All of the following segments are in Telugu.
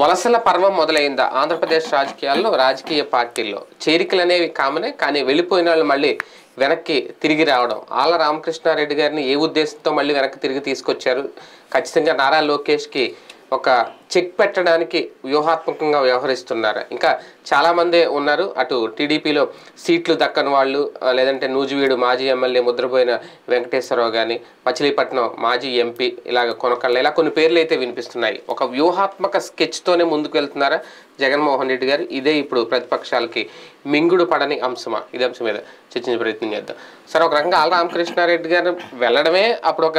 వలసల పర్వం మొదలైందా ఆంధ్రప్రదేశ్ రాజకీయాల్లో రాజకీయ పార్టీల్లో చేరికలు అనేవి కామనే కానీ వెళ్ళిపోయిన వాళ్ళు మళ్ళీ వెనక్కి తిరిగి రావడం ఆళ్ల రామకృష్ణారెడ్డి గారిని ఏ ఉద్దేశంతో మళ్ళీ వెనక్కి తిరిగి తీసుకొచ్చారు ఖచ్చితంగా నారా లోకేష్కి ఒక చెక్ పెట్టడానికి వ్యూహాత్మకంగా వ్యవహరిస్తున్నారు ఇంకా చాలామంది ఉన్నారు అటు టీడీపీలో సీట్లు దక్కని వాళ్ళు లేదంటే నూజివీడు మాజీ ఎమ్మెల్యే ముద్రపోయిన వెంకటేశ్వరరావు కానీ మచిలీపట్నం మాజీ ఎంపీ ఇలాగ కొనకళ్ళ ఇలా కొన్ని పేర్లు అయితే వినిపిస్తున్నాయి ఒక వ్యూహాత్మక స్కెచ్తోనే ముందుకు వెళ్తున్నారా జగన్మోహన్ రెడ్డి గారు ఇదే ఇప్పుడు ప్రతిపక్షాలకి మింగుడు పడని అంశమా ఇదే అంశం మీద చర్చించే ప్రయత్నం చేద్దాం సార్ ఒక రకంగా ఆళ్ల రామకృష్ణారెడ్డి గారు వెళ్ళడమే అప్పుడు ఒక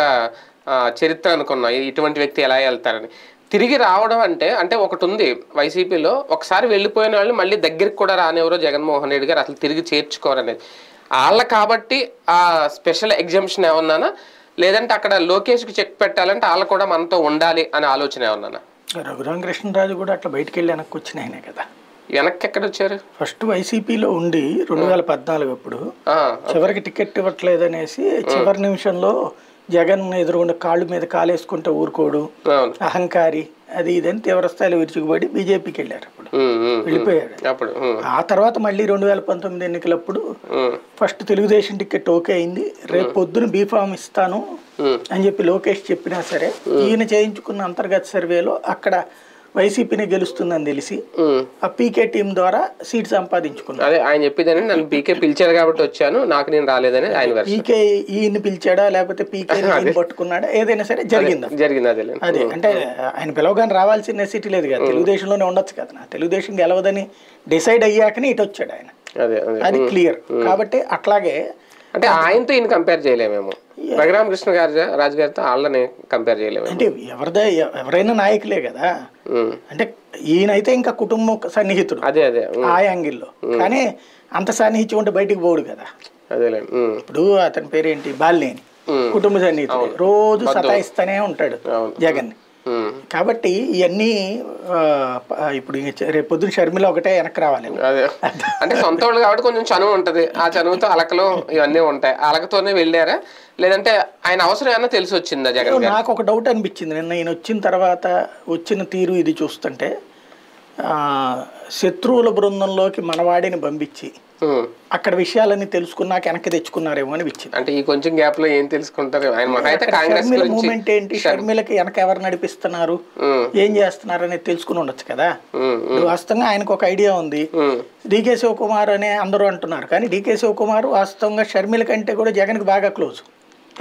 చరిత్ర అనుకున్నాం ఇటువంటి వ్యక్తి ఎలా వెళ్తారని తిరిగి రావడం అంటే ఒకటి ఉంది వైసీపీలో ఒకసారి వెళ్ళిపోయిన వాళ్ళు మళ్ళీ దగ్గరికి కూడా రానివ్వరు జగన్మోహన్ రెడ్డి గారు అసలు తిరిగి చేర్చుకోరనేది వాళ్ళ కాబట్టి ఆ స్పెషల్ ఎగ్జామ్షన్ ఏమన్నానా లేదంటే అక్కడ లోకేష్కి చెక్ పెట్టాలంటే వాళ్ళు కూడా మనతో ఉండాలి అనే ఆలోచన ఏమన్నానా రఘురామకృష్ణరాజు కూడా అట్లా బయటికి వెళ్ళి వెనక్కి వచ్చిన ఆయనే కదా వెనక్కి ఎక్కడ వచ్చారు ఫస్ట్ వైసీపీలో ఉండి 2014 అప్పుడు చివరికి టికెట్ ఇవ్వట్లేదు అనేసి చివరి నిమిషంలో జగన్ ఎదురుగుండా కాళ్ళు మీద కాలేసుకుంటే ఊరుకోడు అహంకారి అది ఇదని తీవ్రస్థాయిలో విరుచుకుపడి బీజేపీకి వెళ్ళారు అప్పుడు వెళ్ళిపోయాడు ఆ తర్వాత మళ్ళీ 2019 ఎన్నికలప్పుడు ఫస్ట్ తెలుగుదేశం టికెట్ ఓకే అయింది రేపు పొద్దున బీఫామ్ ఇస్తాను అని చెప్పి లోకేష్ చెప్పినా సరే ఈయన చేయించుకున్న అంతర్గత సర్వేలో అక్కడ వైసీపీని గెలుస్తుందని తెలిసి ఆ పీకే టీం ద్వారా సీట్ సంపాదించుకున్నారు అదే ఆయన చెప్పేదని నన్ను పీకే పిలిచారు కాబట్టి వచ్చాను నాకు నేను రాలేదని ఆయన పీకే ఈయన పిలిచాడా లేకపోతే పీకే పట్టుకున్నాడా ఏదైనా సరే జరిగింది అదే అంటే ఆయన పిలవగానే రావాల్సిన నెసిటీ లేదు కదా తెలుగుదేశంలోనే ఉండొచ్చు కదా తెలుగుదేశం గెలవదని డిసైడ్ అయ్యాకనే ఇటు వచ్చాడు ఆయన అది క్లియర్ కాబట్టి అట్లాగే అంటే ఆయనతో ఈయన కంపేర్ చేయలేమేమో రఘురామకృష్ణ రాజు గారితో వాళ్ళని కంపేర్ చేయలేము అంటే ఎవరైనా నాయకులే కదా అంటే ఈయనైతే ఇంకా కుటుంబ సన్నిహితుడు అదే ఆ యాంగిల్లో కానీ అంత సన్నిహితం ఉంటే బయటికి పోడు కదా అదేలే ఇప్పుడు అతని పేరేంటి బాలినేని కుటుంబ సన్నిహితుడు రోజు సతాయిస్తూనే ఉంటాడు జగన్ కాబట్టి ఇవన్నీ ఇప్పుడు రేపు పొద్దున షర్మిల ఒకటే వెనక్కి రావాలి అంటే సొంత వాళ్ళు కాబట్టి కొంచెం చనువు ఉంటది ఆ చనువుతో అలకలో ఇవన్నీ ఉంటాయి అలకతోనే వెళ్ళారా లేదంటే ఆయన అవసరం ఏమన్నా తెలిసి వచ్చిందా జగన్ నాకు ఒక డౌట్ అనిపించింది నిన్న ఈయన వచ్చిన తర్వాత వచ్చిన తీరు ఇది చూస్తుంటే శత్రువుల బృందంలోకి మనవాడిని పంపించి అక్కడ విషయాలన్నీ తెలుసుకున్నాక వెనక్కి తెచ్చుకున్నారేమో అనిపించింది అంటే ఈ కొంచెం గ్యాప్ లో ఏం తెలుసుకుంటారు మూమెంట్ ఏంటి షర్మిలకి వెనక ఎవరు నడిపిస్తున్నారు ఏం చేస్తున్నారు అనేది తెలుసుకుని ఉండొచ్చు కదా వాస్తవంగా ఆయనకు ఒక ఐడియా ఉంది డీకే శివకుమార్ అనే అందరూ అంటున్నారు కానీ డీకే శివకుమార్ వాస్తవంగా షర్మిల కంటే కూడా జగన్కి బాగా క్లోజ్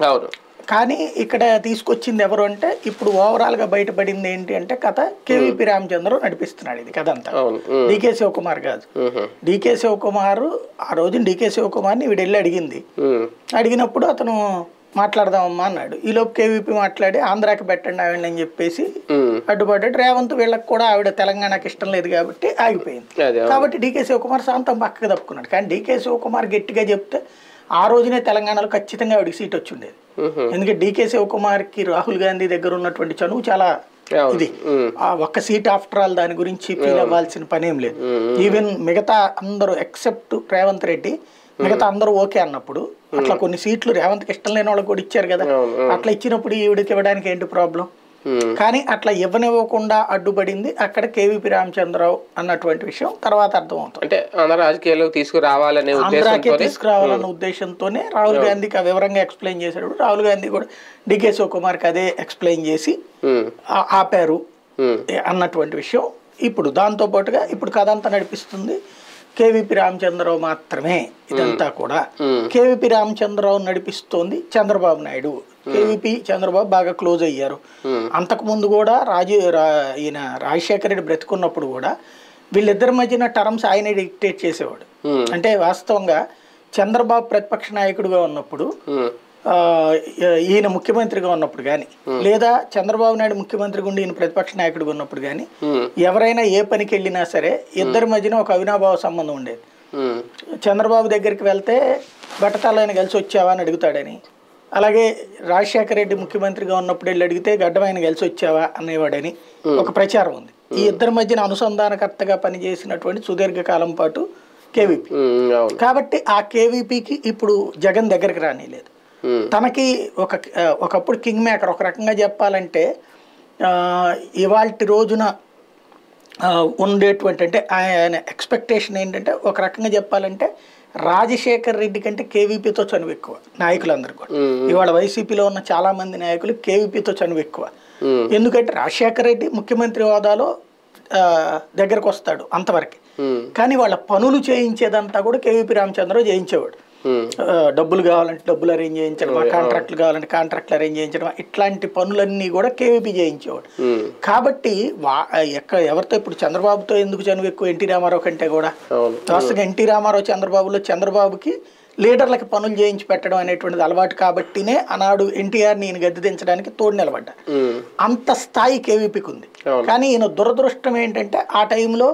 అవును కానీ ఇక్కడ తీసుకొచ్చింది ఎవరు అంటే ఇప్పుడు ఓవరాల్ గా బయటపడింది ఏంటి అంటే కథ కేవీపీ రామచంద్రరావు నడిపిస్తున్నాడు ఇది కథ అంతా డీకే శివకుమార్ కాదు డీకే శివకుమార్ ఆ రోజు డీకే శివకుమార్ని వీడు వెళ్ళి అడిగినప్పుడు అతను మాట్లాడదామమ్మా అన్నాడు ఈలోపు కేవీపీ మాట్లాడి ఆంధ్రాకి పెట్టండి ఆవిడ అని చెప్పేసి అడ్డుపడ్డాడు రేవంత్ వీళ్ళకి కూడా ఆవిడ తెలంగాణకి ఇష్టం లేదు కాబట్టి ఆగిపోయింది కాబట్టి డీకే శివకుమార్ శాంతం పక్కకు తప్పుకున్నాడు కానీ డీకే శివకుమార్ గట్టిగా చెప్తే ఆ రోజునే తెలంగాణలో ఖచ్చితంగా ఆవిడకి సీట్ వచ్చి ఉండేది ఎందుకంటే డీకే శివకుమార్కి రాహుల్ గాంధీ దగ్గర ఉన్నటువంటి చనువు చాలా ఇది ఆ ఒక్క సీట్ ఆఫ్టర్ ఆల్ దాని గురించి ఫీల్ అవ్వాల్సిన పనేం లేదు ఈవెన్ మిగతా అందరూ ఎక్సెప్ట్ రేవంత్ రెడ్డి మిగతా అందరూ ఓకే అన్నప్పుడు అట్లా కొన్ని సీట్లు రేవంత్కి ఇష్టం లేని వాళ్ళకి కూడా ఇచ్చారు కదా అట్లా ఇచ్చినప్పుడు ఈవిడికి ఇవ్వడానికి ఏంటి ప్రాబ్లం కానీ అట్లా ఇవ్వనివ్వకుండా అడ్డుపడింది అక్కడ కేవీపీ రామచంద్రరావు అన్నటువంటి విషయం తర్వాత అర్థమవుతుంది అంటే రాజకీయాల్లోకి తీసుకురావాలన్న ఉద్దేశంతోనే రాహుల్ గాంధీకి ఆ వివరంగా ఎక్స్ప్లెయిన్ చేశాడు రాహుల్ గాంధీ కూడా డీకే శివకుమార్కి అదే ఎక్స్ప్లెయిన్ చేసి ఆపారు అన్నటువంటి విషయం ఇప్పుడు దాంతో పాటుగా ఇప్పుడు కథ అంతా నడిపిస్తుంది కేవీపీ రామచంద్రరావు మాత్రమే ఇదంతా కూడా కేవీపీ రామచంద్రరావు నడిపిస్తోంది చంద్రబాబు నాయుడు కేవీపీ చంద్రబాబు బాగా క్లోజ్ అయ్యారు అంతకు ముందు కూడా ఈయన రాజశేఖర రెడ్డి బ్రతుకున్నప్పుడు కూడా వీళ్ళిద్దరి మధ్యన టర్మ్స్ ఆయన డిక్టేట్ చేసేవాడు అంటే వాస్తవంగా చంద్రబాబు ప్రతిపక్ష నాయకుడిగా ఉన్నప్పుడు ఈయన ముఖ్యమంత్రిగా ఉన్నప్పుడు కానీ లేదా చంద్రబాబు నాయుడు ముఖ్యమంత్రిగా ఉండి ఈయన ప్రతిపక్ష నాయకుడిగా ఉన్నప్పుడు కానీ ఎవరైనా ఏ పనికి వెళ్ళినా సరే ఇద్దరి మధ్యన ఒక అవినాభావ సంబంధం ఉండేది చంద్రబాబు దగ్గరికి వెళ్తే బట్టతలైన కలిసి వచ్చావా అని అడుగుతాడని అలాగే రాజశేఖర రెడ్డి ముఖ్యమంత్రిగా ఉన్నప్పుడు వెళ్ళి అడిగితే గడ్డమైన కలిసి వచ్చావా అనేవాడని ఒక ప్రచారం ఉంది ఈ ఇద్దరి మధ్యన అనుసంధానకర్తగా పనిచేసినటువంటి సుదీర్ఘకాలం పాటు కేవీపీ కాబట్టి ఆ కేవీపీకి ఇప్పుడు జగన్ దగ్గరికి రానిలేదు తనకి ఒకప్పుడు కింగ్ మేకర్ ఒక రకంగా చెప్పాలంటే ఇవాల్టి రోజున ఉండేటువంటి, అంటే ఆయన ఎక్స్పెక్టేషన్ ఏంటంటే ఒక రకంగా చెప్పాలంటే రాజశేఖర్ రెడ్డి కంటే కేవీపీతో చనువు ఎక్కువ నాయకులందరూ కూడా. ఇవాళ వైసీపీలో ఉన్న చాలా మంది నాయకులు కేవీపీతో చనువు ఎక్కువ. ఎందుకంటే రాజశేఖర్ రెడ్డి ముఖ్యమంత్రి హోదాలో దగ్గరకు వస్తాడు అంతవరకు, కానీ వాళ్ళ పనులు చేయించేదంతా కూడా కేవీపీ రామచంద్రరావు చేయించేవాడు. డబ్బులు కావాలంటే డబ్బులు అరేంజ్ చేయించడం, కాంట్రాక్టులు కావాలంటే కాంట్రాక్టులు అరేంజ్ చేయించడం, ఇట్లాంటి పనులన్నీ కూడా కేవీపీ చేయించేవాడు. కాబట్టి ఎవరితో ఇప్పుడు చంద్రబాబుతో ఎందుకు చనువు ఎక్కువ ఎన్టీ రామారావు కంటే కూడా. వాస్తవంగా ఎన్టీ రామారావు చంద్రబాబులో చంద్రబాబుకి లీడర్లకి పనులు చేయించి పెట్టడం అనేటువంటిది అలవాటు కాబట్టినే ఆనాడు ఎన్టీఆర్ని ఈయన గద్దె దించడానికి తోడు నిలబడ్డా. అంత స్థాయి కేవీపీకి ఉంది. కానీ ఈయన దురదృష్టం ఏంటంటే ఆ టైంలో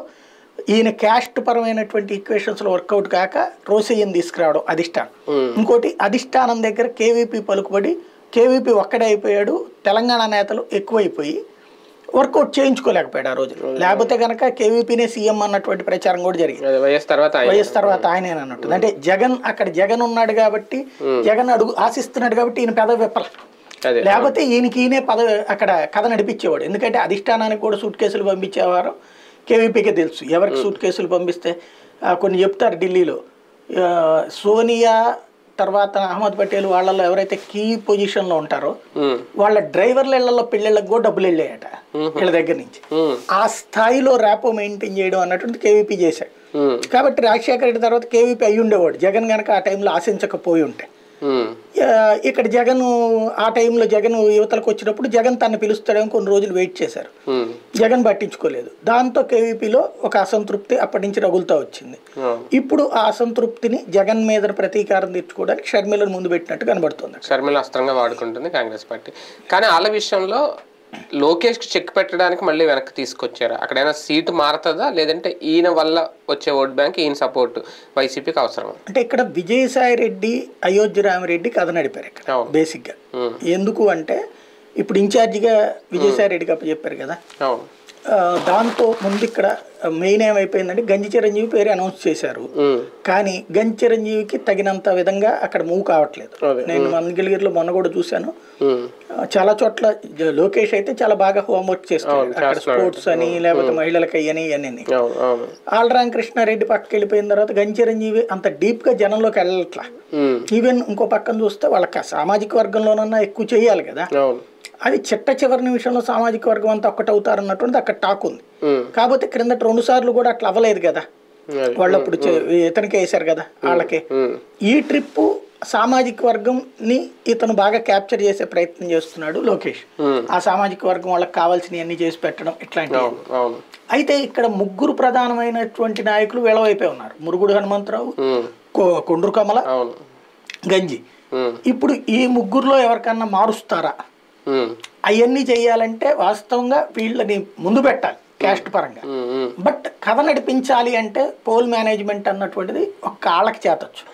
ఈయన క్యాస్ట్ పరమైనటువంటి ఈక్వేషన్స్లో వర్కౌట్ కాక రోసయ్యని తీసుకురావడం అధిష్టానం. ఇంకోటి అధిష్టానం దగ్గర కేవీపీ పలుకుబడి కేవీపీ ఒక్కడే అయిపోయాడు. తెలంగాణ నేతలు ఎక్కువైపోయి వర్కౌట్ చేయించుకోలేకపోయాడు ఆ రోజు. లేకపోతే కనుక కేవీపీనే సీఎం అన్నటువంటి ప్రచారం కూడా జరిగింది. వైఎస్ తర్వాత ఆయనే అన్నట్టు. అంటే జగన్ ఉన్నాడు కాబట్టి, జగన్ ఆశిస్తున్నాడు కాబట్టి ఈయన పెదవి విప్పల. లేకపోతే ఈయననే పదవి అక్కడ కథ నడిపించేవాడు. ఎందుకంటే అధిష్టానానికి కూడా సూట్ కేసులు పంపించేవారు. కేవీపీకే తెలుసు ఎవరికి సూట్ కేసులు పంపిస్తే. కొన్ని చెప్తారు ఢిల్లీలో సోనియా తర్వాత అహ్మద్ పటేల్ వాళ్ళల్లో ఎవరైతే కీ పొజిషన్లో ఉంటారో వాళ్ళ డ్రైవర్ల ఇళ్లలో పెళ్ళిళ్ళకి కూడా డబ్బులు వెళ్ళాయట వీళ్ళ దగ్గర నుంచి. ఆ స్థాయిలో ర్యాపో మెయింటైన్ చేయడం అన్నటువంటి కేవీపీ చేశాడు. కాబట్టి రాజశేఖర రెడ్డి తర్వాత కేవీపీ అయ్యి ఉండేవాడు జగన్ కనుక ఆ టైంలో ఆశించకపోయి ఉంటే. ఇక్కడ జగన్ ఆ టైంలో జగన్ యువతలకు వచ్చినప్పుడు జగన్ తను పిలుస్తాడేమో కొన్ని రోజులు వెయిట్ చేశారు. జగన్ పట్టించుకోలేదు. దాంతో కేవీపీలో ఒక అసంతృప్తి అప్పటి నుంచి రగులుతూ వచ్చింది. ఇప్పుడు ఆ అసంతృప్తిని జగన్ మీద ప్రతీకారం తీర్చుకోవడానికి షర్మిలను ముందు పెట్టినట్టు కనబడుతుంది. షర్మిల అస్త్రంగా వాడుకుంటుంది కాంగ్రెస్ పార్టీ. కానీ వాళ్ళ విషయంలో లోకేష్కి చెక్ పెట్టడానికి మళ్ళీ వెనక్కి తీసుకొచ్చారు. అక్కడైనా సీటు మారుతుందా, లేదంటే ఈయన వల్ల వచ్చే ఓట్ బ్యాంక్ ఈయన సపోర్ట్ వైసీపీకి అవసరం? అంటే ఇక్కడ విజయసాయి రెడ్డి అయోధ్య రామిరెడ్డి కథ నడిపారు ఇక్కడ బేసిక్గా. ఎందుకు అంటే ఇప్పుడు ఇన్ఛార్జిగా విజయసాయి రెడ్డికి అప్ప చెప్పారు కదా. దాంతో ముందు ఇక్కడ మెయిన్ ఏమైపోయిందంటే గంజి చిరంజీవి పేరు అనౌన్స్ చేశారు. కానీ గంజి చిరంజీవికి తగినంత విధంగా అక్కడ మూవ్ కావట్లేదు. నేను మంగళగిరిలో మొన్న కూడా చూశాను. చాలా చోట్ల లోకేష్ అయితే చాలా బాగా హోంవర్క్ చేస్తాడు. అక్కడ స్పోర్ట్స్ అని లేకపోతే మహిళలకు అయ్యని ఇవన్నీ. ఆళ్రామకృష్ణారెడ్డి పక్కకి వెళ్ళిపోయిన తర్వాత గంజి చిరంజీవి అంత డీప్ గా జనంలోకి వెళ్ళట్లా. ఈవెన్ ఇంకో పక్కన చూస్తే వాళ్ళకి సామాజిక వర్గంలోనన్నా ఎక్కువ చేయాలి కదా. అది చివరి నిమిషంలో సామాజిక వర్గం అంతా ఒక్కటవుతారన్నటువంటి అక్కడ టాక్ ఉంది. కాకపోతే క్రిందట 2 సార్లు కూడా అట్లా అవ్వలేదు కదా. వాళ్ళు అప్పుడు ఇతనికే వేశారు కదా వాళ్ళకి. ఈ ట్రిప్ సామాజిక వర్గం ని ఇతను బాగా క్యాప్చర్ చేసే ప్రయత్నం చేస్తున్నాడు లోకేష్. ఆ సామాజిక వర్గం వాళ్ళకి కావాల్సినవన్నీ చేసి పెట్టడం ఇట్లాంటివి. అయితే ఇక్కడ 3 ప్రధానమైనటువంటి నాయకులు వేళవైపోయి ఉన్నారు. మురుగుడు హనుమంతరావు, కొండ్రు కమల, గంజి. ఇప్పుడు ఈ 3లో ఎవరికన్నా మారుస్తారా? అవన్నీ చేయాలంటే వాస్తవంగా వీళ్ళని ముందు పెట్టాలి క్యాస్ట్ పరంగా. బట్ కథ నడిపించాలి అంటే పోల్ మేనేజ్మెంట్ అన్నటువంటిది ఒక ఆళ్ళకి చేతొచ్చు.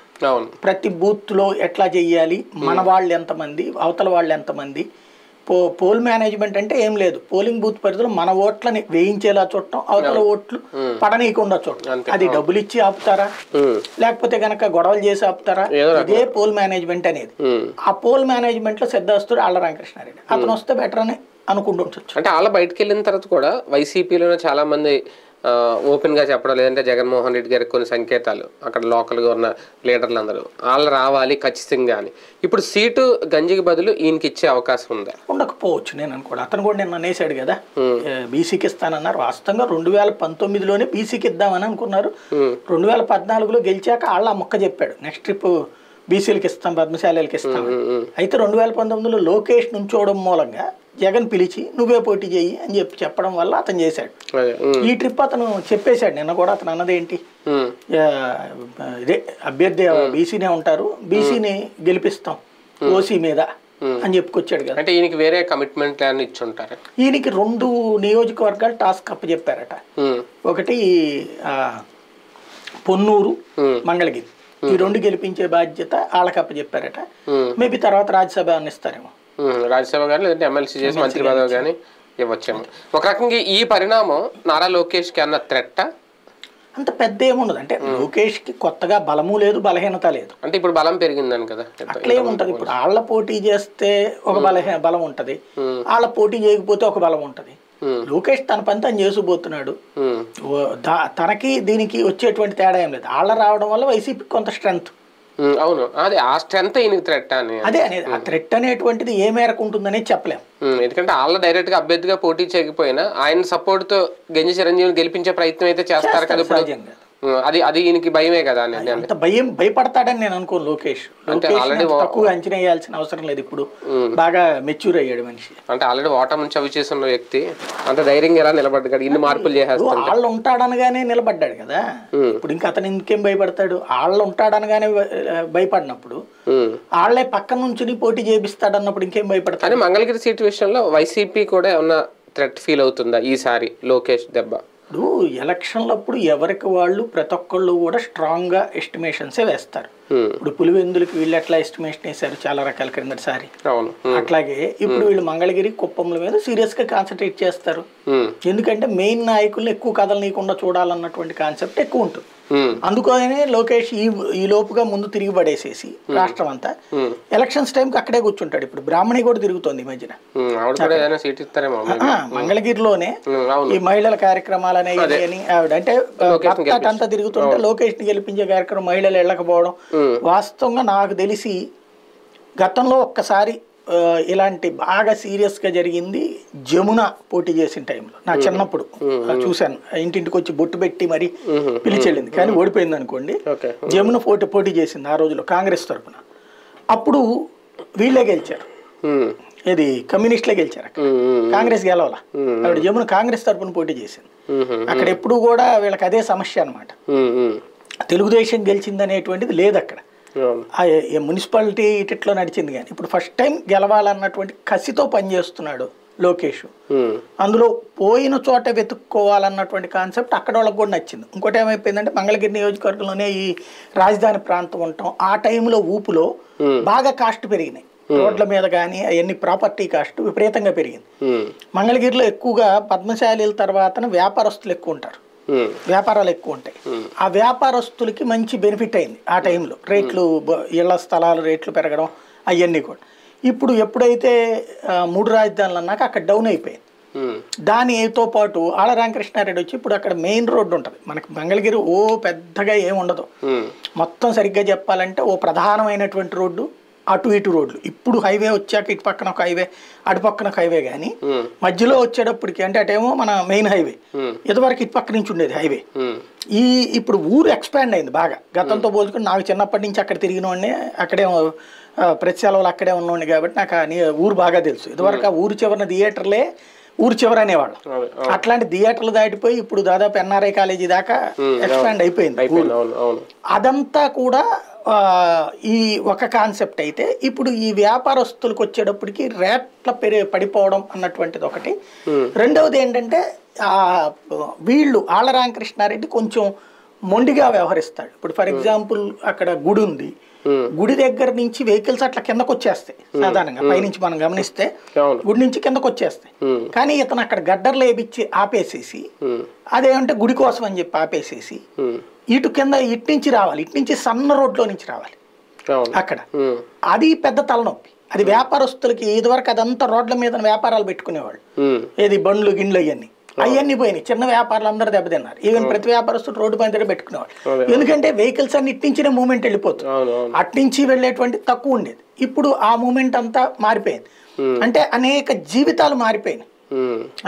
ప్రతి బూత్ లో ఎట్లా చెయ్యాలి, మన వాళ్ళు ఎంతమంది, అవతల వాళ్ళు ఎంతమంది. పోల్ మేనేజ్మెంట్ అంటే ఏం లేదు, పోలింగ్ బూత్ పరిధిలో మన ఓట్లని వేయించేలా చూడటం, అవతల ఓట్లు పడనీయకుండా చూడటం. అది డబ్బులు ఇచ్చి ఆపుతారా, లేకపోతే గనక గొడవలు చేసి ఆపుతారా? ఇదే పోల్ మేనేజ్మెంట్ అనేది. ఆ పోల్ మేనేజ్మెంట్ లో సిద్ధాస్తుడు ఆళ్రామకృష్ణారెడ్డి, అతను వస్తే బెటర్ అని అనుకుంటుండొచ్చు. అంటే వాళ్ళ బయటకు వెళ్ళిన తర్వాత కూడా వైసీపీలో చాలా మంది ఓపెన్ గా చెప్పడం, లేదంటే జగన్మోహన్ రెడ్డి గారికి కొన్ని సంకేతాలు అక్కడ లోకల్గా ఉన్న లీడర్లు అందరూ వాళ్ళు రావాలి ఖచ్చితంగా అని. ఇప్పుడు సీటు గంజికి బదులు ఈయనకి ఇచ్చే అవకాశం ఉందా? ఉండకపోవచ్చు నేను అనుకోండి. అతను కూడా నిన్న అనేసాడు కదా బీసీకి ఇస్తానన్నారు. వాస్తవంగా 2019లోనే బీసీకి ఇద్దామని అనుకున్నారు. 2014లో గెలిచాక వాళ్ళ మొక్క చెప్పాడు నెక్స్ట్ ట్రిప్ బీసీలకి ఇస్తాం, పద్మశాలకి ఇస్తాం. అయితే 2019లో లోకేష్ నుంచోవడం మూలంగా జగన్ పిలిచి నువ్వే పోటీ చేయి అని చెప్పడం వల్ల అతను చేశాడు. ఈ ట్రిప్ అతను చెప్పేశాడు నిన్న కూడా. అతను అన్నదేంటి, ఇదే అభ్యర్థి బీసీనే ఉంటారు, బీసీని గెలిపిస్తాం ఓసీ మీద అని చెప్పుకొచ్చాడు కదా. అంటే ఈయనకి వేరే కమిట్మెంట్ ఇచ్చి ఉంటారు. ఈయనకి 2 నియోజకవర్గాలు టాస్క్ అప్పచెప్పారట. ఒకటి పొన్నూరు, మంగళగిరి. ఈ 2 గెలిపించే బాధ్యత వాళ్ళకి అప్పచెప్పారట. మేబీ తర్వాత రాజ్యసభ ఇస్తారేమో, రాజ్యసభ కానీ లేదంటే ఎమ్మెల్సీ చేసి మంత్రి పదవి కానీ ఇవ్వచ్చేమో. ఒక రకంగా ఈ పరిణామం నారా లోకేష్కి అన్న థ్రెట్ అంత పెద్ద ఏముండదు. అంటే లోకేష్కి కొత్తగా బలము లేదు, బలహీనత లేదు. అంటే ఇప్పుడు బలం పెరిగిందని కదా, అట్లా ఏముంటది. ఇప్పుడు వాళ్ళ పోటీ చేస్తే ఒక బలం ఉంటది, వాళ్ళ పోటీ చేయకపోతే ఒక బలం ఉంటది. లోకేష్ తన పని తను చేసుకుపోతున్నాడు. తనకి దీనికి వచ్చేటువంటి తేడా ఏం లేదు. వాళ్ళ రావడం వల్ల వైసీపీ కొంత స్ట్రెంత్. అవును, అదే ఆ స్ట్రెంత్ ఈయనకి థ్రెట్ అని. అదే అనేది ఆ థ్రెట్ అనేటువంటిది ఏ మేరకు ఉంటుందనేది చెప్పలేము. ఎందుకంటే వాళ్ళ డైరెక్ట్ గా అభ్యర్థిగా పోటీ చేయకపోయినా ఆయన సపోర్ట్ తో గంజి చిరంజీవిని గెలిపించే ప్రయత్నం అయితే చేస్తారు కదా ఇప్పుడు. అది ఈయనకి భయమే కదా. అంత భయపడతాడని నేను అనుకోను. లోకేష్ తక్కువ అంచనా వేయాల్సిన అవసరం లేదు. ఇప్పుడు బాగా మెచ్యూర్ అయ్యాడు మనిషి. అంటే ఆల్రెడీ ఓటమి చవి చేసిన వ్యక్తి అంత ధైర్యంగా ఎలా నిలబడ్డాడు, ఇన్ని మార్పులు చేసేస్తాడు. వాళ్ళు ఉంటాడనగానే నిలబడ్డాడు కదా. ఇప్పుడు ఇంకా అతను ఇంకేం భయపడతాడు? వాళ్ళు ఉంటాడనగానే భయపడినప్పుడు వాళ్ళే పక్క నుంచి పోటీ చేపిస్తాడు అన్నప్పుడు ఇంకేం భయపడతాడు? కానీ మంగళగిరి సీట్ విషయంలో వైసీపీ కూడా ఏమన్నా థ్రెట్ ఫీల్ అవుతుందా ఈసారి లోకేష్ దెబ్బ? ఇప్పుడు ఎలక్షన్లప్పుడు ఎవరికి వాళ్ళు ప్రతి ఒక్కళ్ళు కూడా స్ట్రాంగ్ గా ఎస్టిమేషన్సే వేస్తారు. ఇప్పుడు పులివెందులకి వీళ్ళు ఎట్లా ఎస్టిమేషన్ వేశారు చాలా రకాల క్రిందటిసారి, అట్లాగే ఇప్పుడు వీళ్ళు మంగళగిరి కుప్పంల మీద సీరియస్ గా కాన్సన్ట్రేట్ చేస్తారు. ఎందుకంటే మెయిన్ నాయకుల్ని ఎక్కువ కదలనీయకుండా చూడాలన్నటువంటి కాన్సెప్ట్ ఎక్కువ ఉంటుంది. అందుకనే లోకేష్ ఈ లోపుగా ముందు తిరిగి పడేసేసి రాష్ట్రం అంతా ఎలక్షన్స్ టైంకి అక్కడే కూర్చుంటాడు. ఇప్పుడు బ్రాహ్మణి కూడా తిరుగుతోంది ఈ మధ్యన మంగళగిరిలోనే. ఈ మహిళల కార్యక్రమాలు అనేవి ఆవిడ అంటే అంతా తిరుగుతుంటే లోకేష్ ని గెలిపించే కార్యక్రమం మహిళలు వెళ్ళకపోవడం. వాస్తవంగా నాకు తెలిసి గతంలో ఒక్కసారి ఇలాంటి బాగా సీరియస్ గా జరిగింది జమున పోటీ చేసిన టైంలో. నా చిన్నప్పుడు చూశాను, ఇంటింటికి వచ్చి బొట్టు పెట్టి మరి పిలిచెళ్ళింది, కానీ ఓడిపోయింది అనుకోండి. జమున పోటీ చేసింది ఆ రోజులో కాంగ్రెస్ తరఫున. అప్పుడు వీళ్ళే గెలిచారు, ఇది కమ్యూనిస్టులే గెలిచారు. కాంగ్రెస్ గెలవాల. ఆవిడ జమున కాంగ్రెస్ తరఫున పోటీ చేసింది. అక్కడ ఎప్పుడు కూడా వీళ్ళకి అదే సమస్య అనమాట. తెలుగుదేశం గెలిచింది అనేటువంటిది లేదు అక్కడ. మున్సిపాలిటీ ఇట్లో నడిచింది. కానీ ఇప్పుడు ఫస్ట్ టైం గెలవాలన్నటువంటి కసితో పనిచేస్తున్నాడు లోకేష్. అందులో పోయిన చోట వెతుక్కోవాలన్నటువంటి కాన్సెప్ట్ అక్కడ వాళ్ళకి కూడా నచ్చింది. ఇంకోటి ఏమైపోయిందంటే మంగళగిరి నియోజకవర్గంలోనే ఈ రాజధాని ప్రాంతం ఉంటాం. ఆ టైంలో ఊపులో బాగా కాస్ట్ పెరిగినాయి. రోడ్ల మీద కానీ అవన్నీ ప్రాపర్టీ కాస్ట్ విపరీతంగా పెరిగింది. మంగళగిరిలో ఎక్కువగా పద్మశాలీల తర్వాత వ్యాపారస్తులు ఎక్కువ ఉంటారు, వ్యాపారాలు ఎక్కువ ఉంటాయి. ఆ వ్యాపారస్తులకి మంచి బెనిఫిట్ అయింది ఆ టైంలో. రేట్లు, ఇళ్ల స్థలాలు రేట్లు పెరగడం అవన్నీ కూడా. ఇప్పుడు ఎప్పుడైతే 3 రాజధానులు అన్నాక అక్కడ డౌన్ అయిపోయింది. దానితో పాటు ఆళ్ళ రామకృష్ణారెడ్డి వచ్చి ఇప్పుడు అక్కడ మెయిన్ రోడ్డు ఉంటుంది. మనకి మంగళగిరి ఓ పెద్దగా ఏమి ఉండదు. మొత్తం సరిగ్గా చెప్పాలంటే ఓ ప్రధానమైనటువంటి రోడ్డు, అటు ఇటు రోడ్లు. ఇప్పుడు హైవే వచ్చాక ఇటు పక్కన ఒక హైవే, అటు పక్కన ఒక హైవే. కానీ మధ్యలో వచ్చేటప్పటికి అంటే అటేమో మన మెయిన్ హైవే, ఇదివరకు ఇటు పక్క నుంచి ఉండేది హైవే. ఇప్పుడు ఊరు ఎక్స్పాండ్ అయింది బాగా గతంతో పోల్చుకుని. నాకు చిన్నప్పటి నుంచి అక్కడ తిరిగిన వాడిని, అక్కడే ప్రతి సెలవులు అక్కడే ఉన్నవాడిని కాబట్టి నాకు ఊరు బాగా తెలుసు. ఇదివరకు ఆ ఊరు చివరిన థియేటర్లే ఊరు చివర అనేవాళ్ళు. అట్లాంటి థియేటర్లు దాటిపోయి ఇప్పుడు దాదాపు ఎన్ఆర్ఐ కాలేజీ దాకా ఎక్స్పాండ్ అయిపోయింది. అదంతా కూడా ఈ ఒక కాన్సెప్ట్ అయితే, ఇప్పుడు ఈ వ్యాపారస్తులకు వచ్చేటప్పటికి రేట్ల పడిపోవడం అన్నటువంటిది ఒకటి. రెండవది ఏంటంటే వీళ్ళు ఆళ్ళ రామకృష్ణారెడ్డి కొంచెం మొండిగా వ్యవహరిస్తాడు. ఇప్పుడు ఫర్ ఎగ్జాంపుల్ అక్కడ గుడి ఉంది, గుడి దగ్గర నుంచి వెహికల్స్ అట్లా కిందకు వచ్చేస్తాయి సాధారణంగా. పైనుంచి మనం గమనిస్తే గుడి నుంచి కిందకు వచ్చేస్తాయి. కానీ ఇతను అక్కడ గడ్డర్లు వేపించి ఆపేసేసి, అదేమంటే గుడి కోసం అని చెప్పి ఆపేసేసి ఇటు కింద ఇటు నుంచి రావాలి, ఇటు నుంచి సన్న రోడ్లో నుంచి రావాలి అక్కడ. అది పెద్ద తలనొప్పి. అది వ్యాపారస్తులకి ఇదివరకు అదంతా రోడ్ల మీద వ్యాపారాలు పెట్టుకునేవాళ్ళు, ఏది బండ్లు గిండ్లు అవన్నీ పోయినాయి. చిన్న వ్యాపారాలు అందరూ దెబ్బతిన్నారు. ఈవెన్ ప్రతి వ్యాపారస్తుడు రోడ్డు పైన దగ్గర పెట్టుకునేవాళ్ళు. ఎందుకంటే వెహికల్స్ అన్ని ఇట్టించిన మూమెంట్ వెళ్ళిపోతుంది, అట్నుంచి వెళ్ళేటువంటి తక్కువ ఉండేది. ఇప్పుడు ఆ మూమెంట్ అంతా మారిపోయింది. అంటే అనేక జీవితాలు మారిపోయినాయి.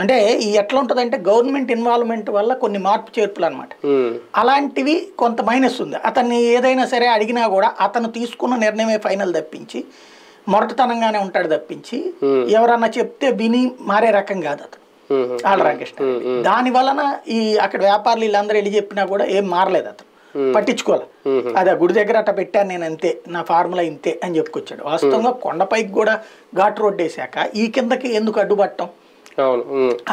అంటే ఈ ఎట్లా ఉంటుందంటే గవర్నమెంట్ ఇన్వాల్వ్మెంట్ వల్ల కొన్ని మార్పు చేర్పులు అనమాట. అలాంటివి కొంత మైనస్ ఉంది. అతన్ని ఏదైనా సరే అడిగినా కూడా అతను తీసుకున్న నిర్ణయమే ఫైనల్ తప్పించి, మొరటతనంగానే ఉంటాడు తప్పించి, ఎవరన్నా చెప్తే విని మారే రకం కాదు అతను ఆళ్ళ రామకృష్ణ. దాని వలన ఈ అక్కడ వ్యాపారులు వీళ్ళందరూ వెళ్ళి చెప్పినా కూడా ఏం మారలేదు, అతను పట్టించుకోవాలి. అది ఆ గుడి దగ్గర అట్ట పెట్టాను నేను అంతే, నా ఫార్ములా ఇంతే అని చెప్పుకొచ్చాడు. వాస్తవంగా కొండపైకి కూడా ఘాట్ రోడ్ వేసాక ఈ కిందకి ఎందుకు అడ్డుపట్టం?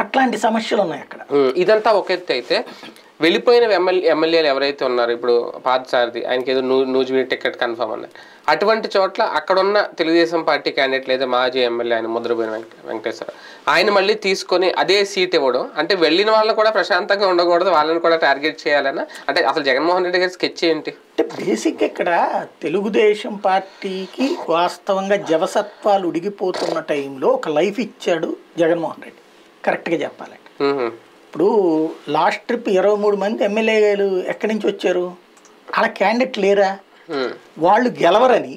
అట్లాంటి సమస్యలు ఉన్నాయి అక్కడ. ఇదంతా ఒక ఎత్తు అయితే, వెళ్ళిపోయిన ఎమ్మెల్యేలు ఎవరైతే ఉన్నారో, ఇప్పుడు పాదసారథి ఆయనకి ఏదో నూజివీడు టికెట్ కన్ఫర్మ్ అన్నారు. అటువంటి చోట్ల అక్కడున్న తెలుగుదేశం పార్టీ క్యాండిడేట్ లేదా మాజీ ఎమ్మెల్యే ఆయన ముద్రబోయిన వెంకటేశ్వర, ఆయన మళ్ళీ తీసుకొని అదే సీట్ ఇవ్వడం అంటే వెళ్ళిన వాళ్ళని కూడా ప్రశాంతంగా ఉండకూడదు, వాళ్ళని కూడా టార్గెట్ చేయాలన్నా అంటే అసలు జగన్మోహన్ రెడ్డి గారి స్కెచ్ ఏంటి? అంటే బేసిక్ ఇక్కడ తెలుగుదేశం పార్టీకి వాస్తవంగా జవసత్వాలు ఉడిగిపోతున్న టైంలో ఒక లైఫ్ ఇచ్చాడు జగన్మోహన్ రెడ్డి. కరెక్ట్గా చెప్పాలంటే. ఇప్పుడు లాస్ట్ ట్రిప్ 23 మంది ఎమ్మెల్యేలు ఎక్కడి నుంచి వచ్చారు? అలా క్యాండిడేట్ లేరా? వాళ్ళు గెలవరని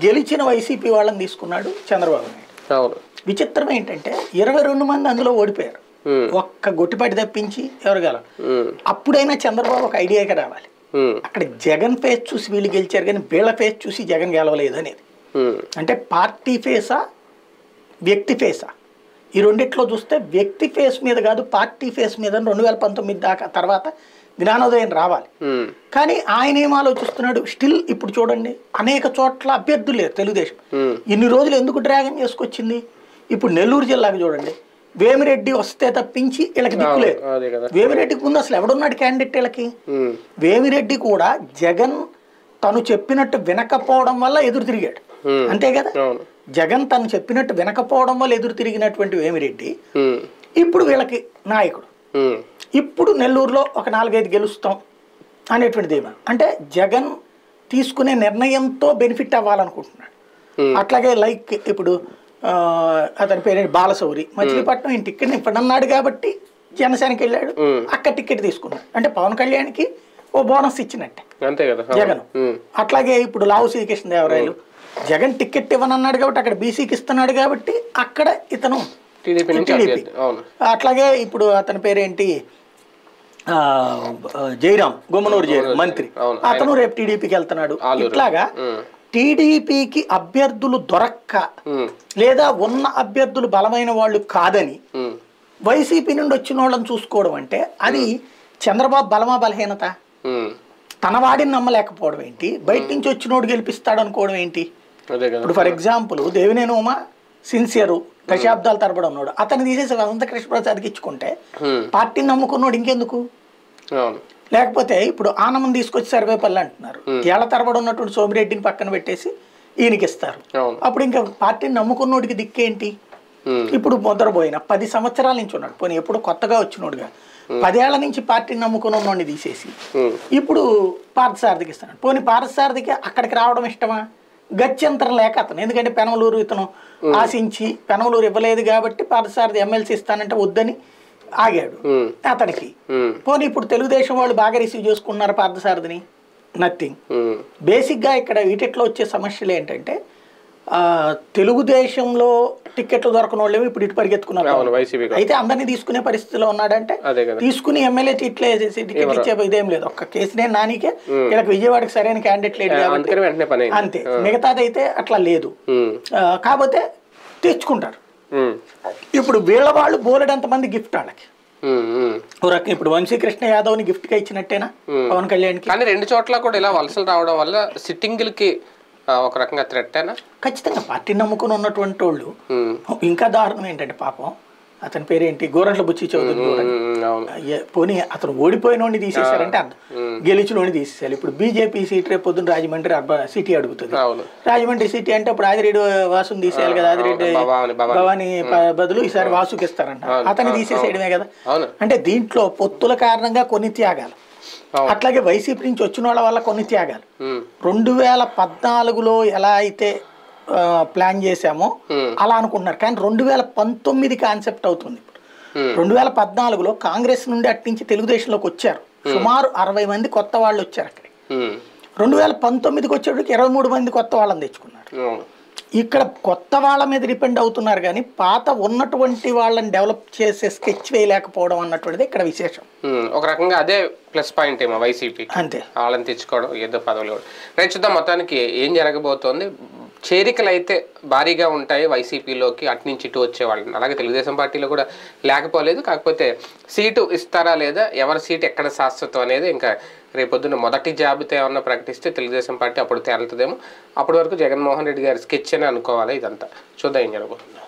గెలిచిన వైసీపీ వాళ్ళని తీసుకున్నాడు చంద్రబాబు నాయుడు. విచిత్రం ఏంటంటే 22 మంది అందులో ఓడిపోయారు, ఒక్క గొట్టిపాటి తప్పించి ఎవరు గెలరు. అప్పుడైనా చంద్రబాబు ఒక ఐడియాకి రావాలి. అక్కడ జగన్ ఫేస్ చూసి వీళ్ళు గెలిచారు కానీ వీళ్ళ ఫేస్ చూసి జగన్ గెలవలేదు అనేది. అంటే పార్టీ ఫేసా వ్యక్తి ఫేసా? ఈ రెండిట్లో చూస్తే వ్యక్తి ఫేస్ మీద కాదు పార్టీ ఫేస్ మీద 2019 దాకా తర్వాత జ్ఞానోదయం రావాలి. కానీ ఆయన ఏం ఆలోచిస్తున్నాడు? స్టిల్ ఇప్పుడు చూడండి అనేక చోట్ల అభ్యర్థులు లేరు తెలుగుదేశం. ఇన్ని రోజులు ఎందుకు డ్రాగన్ చేసుకొచ్చింది? ఇప్పుడు నెల్లూరు జిల్లాకు చూడండి, వేమిరెడ్డి వస్తే తప్పించి వీళ్ళకి దిక్కులేదు. వేమిరెడ్డికి ముందు అసలు ఎవడున్నాడు క్యాండిడేట్ వీళ్ళకి? వేమిరెడ్డి కూడా జగన్ తను చెప్పినట్టు వినకపోవడం వల్ల ఎదురు తిరిగాడు, అంతే కదా. జగన్ తను చెప్పినట్టు వినకపోవడం వల్ల ఎదురు తిరిగినటువంటి వేమిరెడ్డి ఇప్పుడు వీళ్ళకి నాయకుడు. ఇప్పుడు నెల్లూరులో ఒక 4-5 గెలుస్తాం అనేటువంటి ధీమా. అంటే జగన్ తీసుకునే నిర్ణయంతో బెనిఫిట్ అవ్వాలనుకుంటున్నాడు. అట్లాగే లైక్ ఇప్పుడు అతని పేరు బాలశౌరి మచిలీపట్నం ఈయన టికెట్ ఇప్పుడన్నాడు కాబట్టి జనసేనకి వెళ్ళాడు, అక్కడ టికెట్ తీసుకున్నాడు. అంటే పవన్ కళ్యాణ్కి ఓ బోనస్ ఇచ్చినట్టే జగన్. అట్లాగే ఇప్పుడు లావు శ్రీకృష్ణదేవరాయలు జగన్ టికెట్ ఇవ్వనన్నాడు కాబట్టి అక్కడ బీసీకి ఇస్తున్నాడు కాబట్టి అక్కడ ఇతను టీడీపీ. అట్లాగే ఇప్పుడు అతని పేరేంటి జయరాం, గుమ్మనూరు జయరాం మంత్రి, అతను రేపు టీడీపీకి వెళ్తున్నాడు. ఇట్లాగా టీడీపీకి అభ్యర్థులు దొరక్క లేదా ఉన్న అభ్యర్థులు బలమైన వాళ్ళు కాదని వైసీపీ నుండి వచ్చిన వాళ్ళని చూసుకోవడం అంటే అది చంద్రబాబు బలమా బలహీనత? తన వాడిని నమ్మలేకపోవడం ఏంటి? బయట నుంచి వచ్చినోడు గెలిపిస్తాడు అనుకోవడం ఏంటి? ఇప్పుడు for example Devineni Uma sincere దశాబ్దాల తరబడి ఉన్నాడు, అతను తీసేసి వసంత కృష్ణ ప్రసాద్కి ఇచ్చుకుంటే పార్టీని నమ్ముకున్నాడు ఇంకెందుకు? లేకపోతే ఇప్పుడు ఆనందం తీసుకొచ్చి సర్వేపల్లి అంటున్నారు, ఏళ్ల తరబడి ఉన్నటువంటి సోమిరెడ్డిని పక్కన పెట్టేసి ఈయనకి ఇస్తారు. అప్పుడు ఇంకా పార్టీని నమ్ముకున్నోడికి దిక్కేంటి? ఇప్పుడు ముద్రపోయిన 10 సంవత్సరాల నుంచి ఉన్నాడు, పోనీ ఎప్పుడు కొత్తగా వచ్చినోడుగా 10 ఏళ్ల నుంచి పార్టీని నమ్ముకుని ఉన్నోడిని తీసేసి ఇప్పుడు పార్థసారథికి ఇస్తున్నాడు. పోనీ పార్థసారథికి అక్కడికి రావడం ఇష్టమా? గత్యంతరం లేక అతను, ఎందుకంటే పెనమలూరు ఇతను ఆశించి పెనమలూరు ఇవ్వలేదు కాబట్టి పార్థసారథి ఎమ్మెల్సీ ఇస్తానంటే వద్దని ఆగాడు అతనికి. పోనీ ఇప్పుడు తెలుగుదేశం వాళ్ళు బాగా రిసీవ్ చేసుకున్నారు పార్థసారథిని, నథింగ్. బేసిక్గా ఇక్కడ వీటిట్లో వచ్చే సమస్యలు ఏంటంటే తెలుగుదేశంలో టికెట్లు దొరకని వాళ్ళేమో ఇప్పుడు ఇటు పరిగెత్తుకున్నారు. అయితే అందరినీ తీసుకునే పరిస్థితిలో ఉన్నాడంటే తీసుకుని ఎమ్మెల్యే టికెట్ ఇచ్చే ఇదేం లేదు. ఒక్క కేసీఆర్ నానికే వీళ్ళకి విజయవాడకి సరైన క్యాండిడేట్ లేడు కాబట్టి అంతే, మిగతాదైతే అట్లా లేదు. కాకపోతే తెచ్చుకుంటారు. ఇప్పుడు వీళ్ళ వాళ్ళు బోలెడంత మంది గిఫ్ట్ వాళ్ళకి ఇప్పుడు వంశీకృష్ణ యాదవ్ ని గిఫ్ట్ గా ఇచ్చినట్టేనా పవన్ కళ్యాణ్ కి? కానీ 2 చోట్ల కూడా ఇలా వలసలు రావడం వల్ల సిట్టింగ్లకి ఒక రకంగా థ్రెట్టేనా? ఖచ్చితంగా పార్టీ నమ్ముకుని ఉన్నటువంటి వాళ్ళు. ఇంకా దారుణం ఏంటంటే పాపం అతని పేరేంటి గోరంట్ల బుచ్చి చౌదరి, పోనీ అతను ఓడిపోయిన వాడిని తీసేశారంటే అర్థం, గెలిచిన వాడిని తీసేసారు. ఇప్పుడు బీజేపీ సీట్ రేపు పొద్దున్న రాజమండ్రి సిటీ అడుగుతుంది. రాజమండ్రి సిటీ అంటే ఇప్పుడు ఆదిరెడ్డి వాసుని తీసేయాలి కదా, ఆదిరెడ్డి భవానీ బదులు ఈసారి వాసుకి ఇస్తారంట, అతన్ని తీసేసేయడమే కదా. అంటే దీంట్లో పొత్తుల కారణంగా కొన్ని త్యాగాలు, అట్లాగే వైసీపీ నుంచి వచ్చిన వాళ్ళ వల్ల కొన్ని త్యాగాలు. 2014లో ఎలా అయితే ప్లాన్ చేశామో అలా అనుకుంటున్నారు, కానీ 2019 కాన్సెప్ట్ అవుతుంది. ఇప్పుడు 2014లో కాంగ్రెస్ నుండి అట్టించి తెలుగుదేశంలోకి వచ్చారు, సుమారు 60 మంది కొత్త వాళ్ళు వచ్చారు అక్కడికి. 2019కి వచ్చేటికి 23 మంది కొత్త వాళ్ళని తెచ్చుకున్నారు. ఇక్కడ కొత్త వాళ్ళ మీద డిపెండ్ అవుతున్నారు కానీ పాత ఉన్నటువంటి వాళ్ళని డెవలప్ చేసే స్కెచ్ వేయలేకపోవడం అన్నటువంటిది ఇక్కడ విశేషం. ఒక రకంగా అదే ప్లస్ పాయింట్ ఏమో వైసీపీ, అంతే వాళ్ళని తెచ్చుకోవడం ఏదో పదవులు. రైట్, చూద్దాం మొత్తానికి ఏం జరగబోతోంది. చేరికలు అయితే భారీగా ఉంటాయి వైసీపీలోకి, అటు నుంచి ఇటు వచ్చేవాళ్ళని. అలాగే తెలుగుదేశం పార్టీలో కూడా లేకపోలేదు, కాకపోతే సీటు ఇస్తారా లేదా, ఎవరి సీటు ఎక్కడ శాశ్వతం అనేది ఇంకా రేపొద్దున మొదటి జాబితా ఏమన్నా ప్రకటిస్తే తెలుగుదేశం పార్టీ అప్పుడు తేలుతుందేమో. అప్పటి వరకు జగన్మోహన్ రెడ్డి గారి స్కెచ్ అని అనుకోవాలి. ఇదంతా చూద్దాం ఏం జరగబోతుందో.